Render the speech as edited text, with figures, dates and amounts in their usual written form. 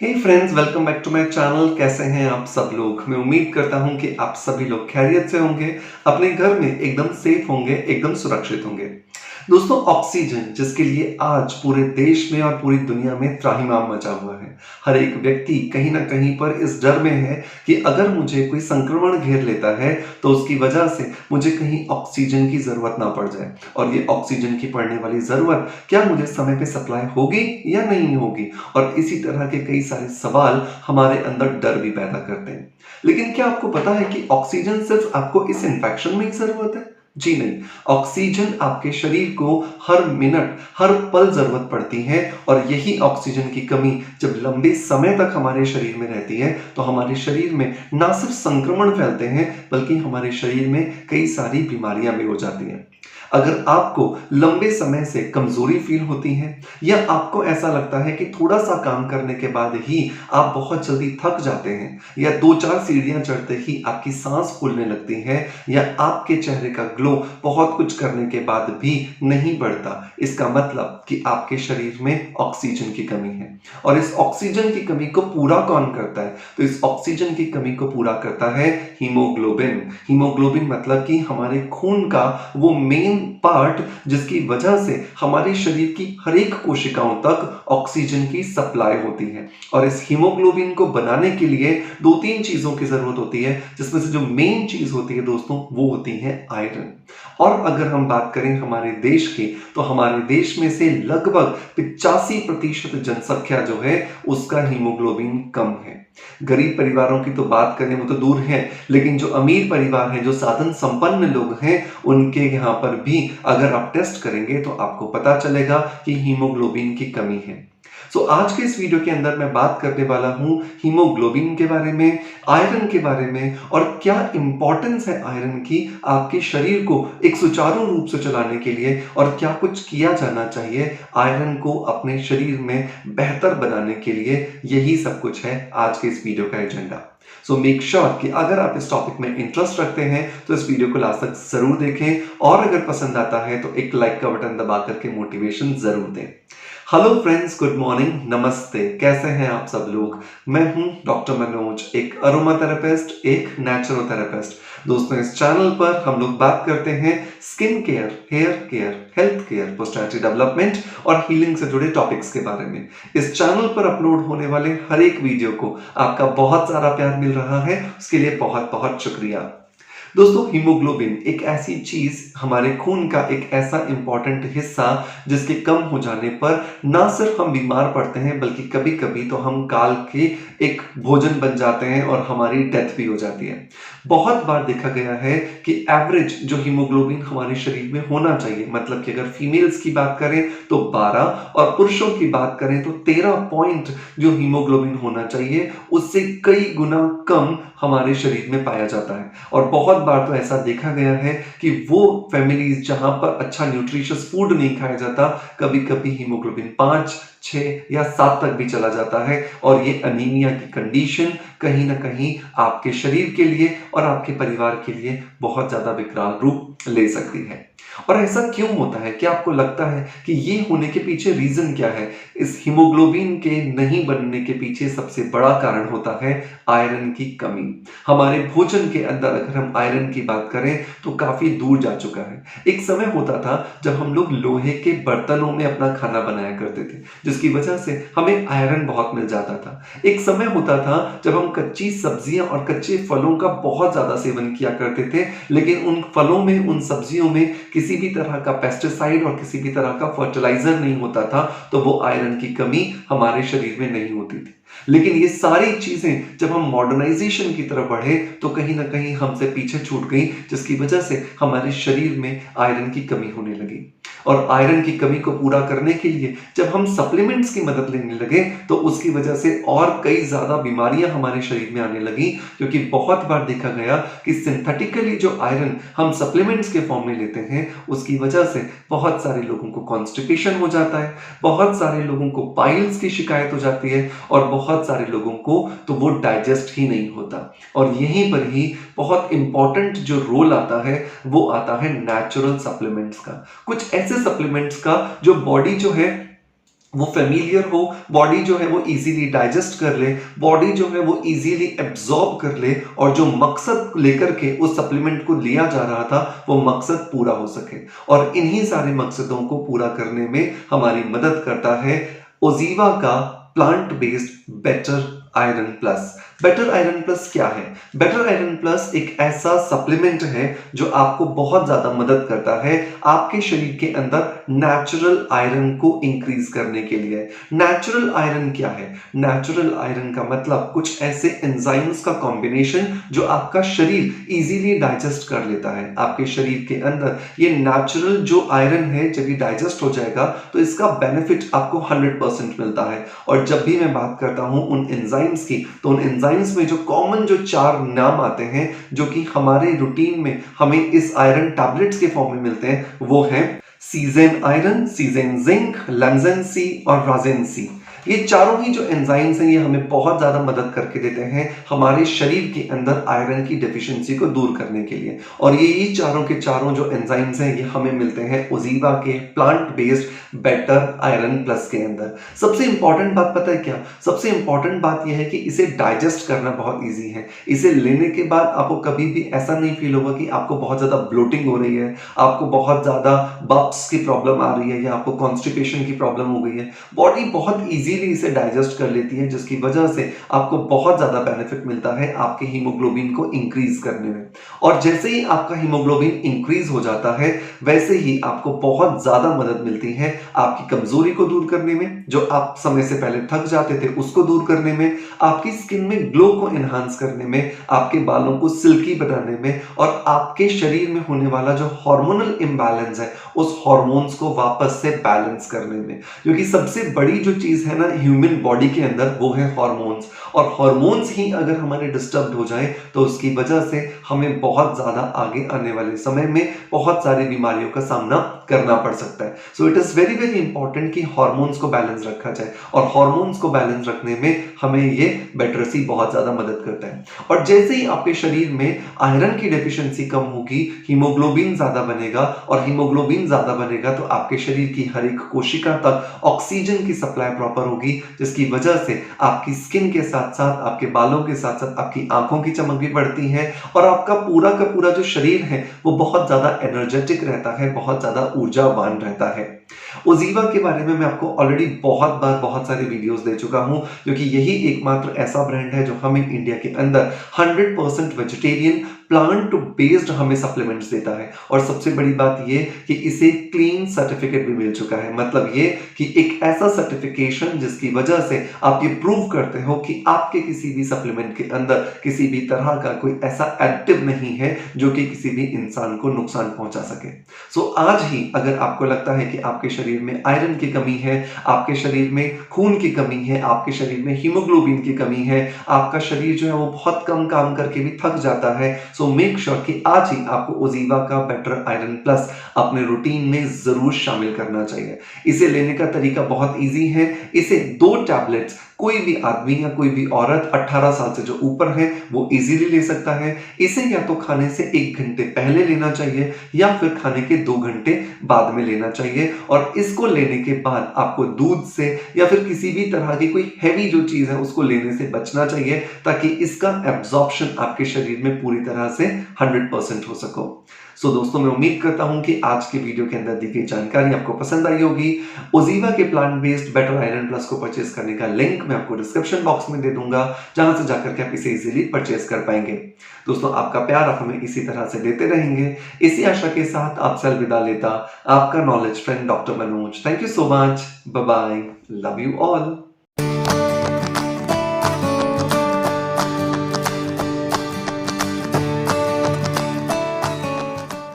Hey friends, welcome back to my channel. कैसे हैं आप सब लोग? मैं उम्मीद करता हूं कि आप सभी लोग खैरियत से होंगे, अपने घर में एकदम सेफ होंगे, एकदम सुरक्षित होंगे। दोस्तों, ऑक्सीजन जिसके लिए आज पूरे देश में और पूरी दुनिया में त्राहिमाम मचा हुआ है। हर एक व्यक्ति कहीं ना कहीं पर इस डर में है कि अगर मुझे कोई संक्रमण घेर लेता है तो उसकी वजह से मुझे कहीं ऑक्सीजन की जरूरत ना पड़ जाए, और ये ऑक्सीजन की पड़ने वाली जरूरत क्या मुझे समय पे सप्लाई होगी या नहीं होगी। और इसी तरह के कई सारे सवाल हमारे अंदर डर भी पैदा करते हैं। लेकिन क्या आपको पता है कि ऑक्सीजन सिर्फ आपको इस इन्फेक्शन में ही जरूरत है? जी नहीं। ऑक्सीजन आपके शरीर को हर मिनट हर पल जरूरत पड़ती है, और यही ऑक्सीजन की कमी जब लंबे समय तक हमारे शरीर में रहती है तो हमारे शरीर में ना सिर्फ संक्रमण फैलते हैं बल्कि हमारे शरीर में कई सारी बीमारियां भी हो जाती हैं। अगर आपको लंबे समय से कमजोरी फील होती है, या आपको ऐसा लगता है कि थोड़ा सा काम करने के बाद ही आप बहुत जल्दी थक जाते हैं, या दो चार सीढ़ियां चढ़ते ही आपकी सांस फूलने लगती है, या आपके चेहरे का ग्लो बहुत कुछ करने के बाद भी नहीं बढ़ता, इसका मतलब कि आपके शरीर में ऑक्सीजन की कमी है। और इस ऑक्सीजन की कमी को पूरा कौन करता है? तो इस ऑक्सीजन की कमी को पूरा करता है हीमोग्लोबिन। हीमोग्लोबिन मतलब कि हमारे खून का वो मेन पार्ट जिसकी वजह से हमारे शरीर की हर एक कोशिकाओं तक ऑक्सीजन की सप्लाई होती है। और इस हीमोग्लोबिन को बनाने के लिए दो तीन चीजों की जरूरत होती है, जिसमें से जो मेन चीज होती है दोस्तों वो होती है आयरन। और अगर हम बात करें हमारे देश की, तो हमारे देश में से लगभग 85% जनसंख्या जो है उसका हीमोग्लोबिन कम है। गरीब परिवारों की तो बात करें वो तो दूर है, लेकिन जो अमीर परिवार हैं, जो साधन संपन्न लोग हैं, उनके यहाँ पर भी अगर आप टेस्ट करेंगे तो आपको पता चलेगा कि हीमोग्लोबिन की कमी है। आज के इस वीडियो के अंदर मैं बात करने वाला हूं हीमोग्लोबिन के बारे में, आयरन के बारे में, और क्या इंपॉर्टेंस है आयरन की आपके शरीर को एक सुचारू रूप से चलाने के लिए, और क्या कुछ किया जाना चाहिए आयरन को अपने शरीर में बेहतर बनाने के लिए। यही सब कुछ है आज के इस वीडियो का एजेंडा। मेक श्योर कि अगर आप इस टॉपिक में इंटरेस्ट रखते हैं तो इस वीडियो को लास्ट तक जरूर देखें, और अगर पसंद आता है तो एक लाइक का बटन दबा करके मोटिवेशन जरूर दें। हेलो फ्रेंड्स, गुड मॉर्निंग, नमस्ते। कैसे हैं आप सब लोग? मैं हूं डॉक्टर मनोज, एक अरोमा थेरेपिस्ट, एक नेचुरोथेरेपिस्ट। दोस्तों, इस चैनल पर हम लोग बात करते हैं skin care, hair care, health care, personality development और हीलिंग से जुड़े टॉपिक्स के बारे में। इस चैनल पर अपलोड होने वाले हर एक वीडियो को आपका बहुत सारा प्यार मिल रहा है, उसके लिए बहुत बहुत शुक्रिया। दोस्तों, हीमोग्लोबिन एक ऐसी चीज, हमारे खून का एक ऐसा इंपॉर्टेंट हिस्सा जिसके कम हो जाने पर ना सिर्फ हम बीमार पड़ते हैं बल्कि कभी कभी तो हम काल के एक भोजन बन जाते हैं और हमारी डेथ भी हो जाती है। बहुत बार देखा गया है कि एवरेज जो हीमोग्लोबिन हमारे शरीर में होना चाहिए, मतलब कि अगर फीमेल्स की बात करें तो 12, और पुरुषों की बात करें तो 13 पॉइंट जो हीमोग्लोबिन होना चाहिए उससे कई गुना कम हमारे शरीर में पाया जाता है। और बहुत बार तो ऐसा देखा गया है कि वो फैमिलीज जहां पर अच्छा न्यूट्रिशियस फूड नहीं खाया जाता, कभी कभी हीमोग्लोबिन 5, 6 या 7 तक भी चला जाता है, और ये अनीमिया की कंडीशन कहीं ना कहीं आपके शरीर के लिए और आपके परिवार के लिए बहुत ज्यादा विकराल रूप ले सकती है। और ऐसा क्यों होता है? क्या आपको लगता है कि ये होने के पीछे रीजन क्या है? इस हीमोग्लोबिन के नहीं बनने के पीछे सबसे बड़ा कारण होता है आयरन की कमी। हमारे भोजन के अंदर अगर हम आयरन की बात करें तो काफी दूर जा चुका है। एक समय होता था जब हम लोग लोहे के बर्तनों में अपना खाना बनाया करते थे, जिसकी वजह से हमें आयरन बहुत मिल जाता था। एक समय होता था जब हम कच्ची सब्जियां और कच्चे फलों का बहुत ज्यादा सेवन किया करते थे, लेकिन उन फलों में, उन सब्जियों में किसी भी तरह का पेस्टिसाइड और किसी भी तरह का फर्टिलाइजर नहीं होता था, तो वो आयरन की कमी हमारे शरीर में नहीं होती थी। लेकिन ये सारी चीजें जब हम मॉडर्नाइजेशन की तरफ बढ़े तो कहीं ना कहीं हमसे पीछे छूट गई, जिसकी वजह से हमारे शरीर में आयरन की कमी होने लगी। और आयरन की कमी को पूरा करने के लिए जब हम सप्लीमेंट्स की मदद लेने लगे तो उसकी वजह से और कई ज्यादा बीमारियां हमारे शरीर में आने लगी, क्योंकि बहुत बार देखा गया कि सिंथेटिकली जो आयरन हम सप्लीमेंट्स के फॉर्म में लेते हैं उसकी वजह से बहुत सारे लोगों को कॉन्स्टिपेशन हो जाता है, बहुत सारे लोगों को पाइल्स की शिकायत हो जाती है, और बहुत सारे लोगों को तो वो डाइजेस्ट ही नहीं होता। और यहीं पर ही बहुत इंपॉर्टेंट जो रोल आता है वो आता है नेचुरल सप्लीमेंट्स का। कुछ ऐसे सप्लीमेंट्स का जो बॉडी जो है वो फ़ैमिलियर हो, बॉडी जो है वो ईज़िली डाइजेस्ट कर ले, बॉडी जो है वो ईज़िली एब्ज़ॉर्ब कर ले और जो मकसद लेकर के उस सप्लीमेंट को लिया जा रहा था, वो मकसद पूरा हो सके। और इन्हीं सारे मकसदों को पूरा करने में हमारी मदद करता है ओज़ीवा का plant based better iron plus. Better iron plus क्या है? बेटर आयरन प्लस एक ऐसा सप्लीमेंट है जो आपको बहुत ज़्यादा मदद करता है आपके शरीर के अंदर नेचुरल आयरन को इंक्रीज़ करने के लिए। नेचुरल आयरन क्या है? नेचुरल आयरन का मतलब कुछ ऐसे एंजाइम्स का कॉम्बिनेशन जो आपका शरीर ईज़िली डाइजेस्ट कर लेता है। आपके शरीर के अंदर ये नेचुरल जो आयरन है जब ये डाइजेस्ट हो जाएगा तो इसका बेनिफिट आपको 100% मिलता है। और जब भी मैं बात करता हूँ उन एंजाइम्स की, तो उन एंजाइम्स में जो कॉमन जो 4 नाम आते हैं जो कि हमारे रूटीन में हमें इस आयरन टैबलेट्स के फॉर्म में मिलते हैं, वो है सीज़ेन आयरन, सीज़ेन जिंक, लेम्ज़ेन सी और राज़ेन सी। ये चारों ही जो एंजाइम्स हैं ये हमें बहुत ज़्यादा मदद करके देते हैं हमारे शरीर के अंदर आयरन की डेफिशिएंसी को दूर करने के लिए। और ये चारों के चारों जो एंजाइम्स हैं ये हमें मिलते हैं ओज़ीवा के plant based better iron plus के अंदर। सबसे इंपॉर्टेंट बात पता है क्या? सबसे इंपॉर्टेंट बात यह है कि इसे डाइजेस्ट करना बहुत ईजी है। इसे लेने के बाद आपको कभी भी ऐसा नहीं फील होगा कि आपको बहुत ज़्यादा ब्लोटिंग हो रही है, आपको बहुत ज़्यादा बब्स की प्रॉब्लम आ रही है या आपको कॉन्स्टिपेशन की प्रॉब्लम हो गई है। बॉडी बहुत इजीली इसे डाइजेस्ट कर लेती है जिसकी वजह से आपको बहुत ज़्यादा बेनिफिट मिलता है आपके हीमोग्लोबिन को इंक्रीज करने में। और जैसे ही आपका हीमोग्लोबिन इंक्रीज हो जाता है वैसे ही आपको बहुत ज़्यादा मदद मिलती है आपकी कमजोरी को दूर करने में, जो आप समय से पहले थक जाते थे उसको दूर करने में, आपकी स्किन में ग्लो को एनहांस करने में, आपके बालों को सिल्की बनाने में और आपके शरीर में होने वाला जो हार्मोनल इम्बैलेंस है उस हार्मोन्स को वापस से बैलेंस करने में। क्योंकि सबसे बड़ी जो चीज है ना ह्यूमन बॉडी के अंदर वो है हार्मोन्स, और हार्मोन्स ही अगर हमारे डिस्टर्ब हो जाए तो उसकी वजह से हमें बहुत ज्यादा आगे आने वाले समय में बहुत सारी बीमारियों का सामना करना पड़ सकता है। So it is very very important कि हार्मोन्स को बैलेंस रखा जाए, और हार्मोन्स को बैलेंस रखने में हमें ये बेटरसी बहुत ज्यादा मदद करता है। और जैसे ही आपके शरीर में आयरन की डेफिशिएंसी कम होगी, हीमोग्लोबिन ज्यादा बनेगा, और हीमोग्लोबिन ज्यादा बनेगा तो आपके शरीर की हर एक कोशिका तक ऑक्सीजन की सप्लाई प्रॉपर होगी, जिसकी वजह से आपकी स्किन के साथ साथ आपके बालों के साथ साथ आपकी आंखों की चमक भी बढ़ती है, और आपका पूरा का पूरा जो शरीर है वो बहुत ज्यादा एनर्जेटिक रहता है, बहुत ज्यादा ऊर्जावान रहता है। ओज़ीवा के बारे में मैं आपको ऑलरेडी बहुत बार बहुत सारे वीडियोस दे चुका हूं, क्योंकि यही एकमात्र ऐसा ब्रांड है जो हमें इंडिया के अंदर 100% वेजिटेरियन प्लांट बेस्ड हमें सप्लीमेंट्स देता है। और सबसे बड़ी बात ये कि इसे क्लीन सर्टिफिकेट भी मिल चुका है, मतलब ये कि एक ऐसा सर्टिफिकेशन जिसकी वजह से आप ये प्रूव करते हो कि आपके किसी भी सप्लीमेंट के अंदर किसी भी तरह का कोई ऐसा एडिटिव नहीं है जो कि किसी भी इंसान को नुकसान पहुंचा सके। सो आज ही अगर आपको लगता है कि आपके शरीर में आयरन की कमी है, आपके शरीर में खून की कमी है, आपके शरीर में हीमोग्लोबिन की कमी है, आपका शरीर जो है वो बहुत कम काम करके भी थक जाता है, सो मेक श्योर कि आज ही आपको ओज़ीवा का बेटर आयरन प्लस अपने रूटीन में जरूर शामिल करना चाहिए। इसे लेने का तरीका बहुत इजी है। इसे 2 टैबलेट्स कोई भी आदमी या कोई भी औरत 18 साल से जो ऊपर है वो इजीली ले सकता है। इसे या तो खाने से 1 घंटे पहले लेना चाहिए या फिर खाने के 2 घंटे बाद में लेना चाहिए। और इसको लेने के बाद आपको दूध से या फिर किसी भी तरह की कोई हैवी जो चीज है उसको लेने से बचना चाहिए, ताकि इसका एब्जॉर्प्शन आपके शरीर में पूरी तरह से 100% हो सको। सो दोस्तों, मैं उम्मीद करता हूं कि आज के वीडियो के अंदर दी गई जानकारी आपको पसंद आई होगी। ओज़ीवा के plant based better iron plus को परचेज करने का लिंक मैं आपको डिस्क्रिप्शन बॉक्स में दे दूंगा, जहां से जाकर के आप इसे इजीली परचेज कर पाएंगे। दोस्तों, आपका प्यार आप हमें इसी तरह से देते रहेंगे। इसी आशा के साथ आपसे अलविदा लेता आपका knowledge friend doctor Manoj. Thank you so much. Bye bye. Love you all.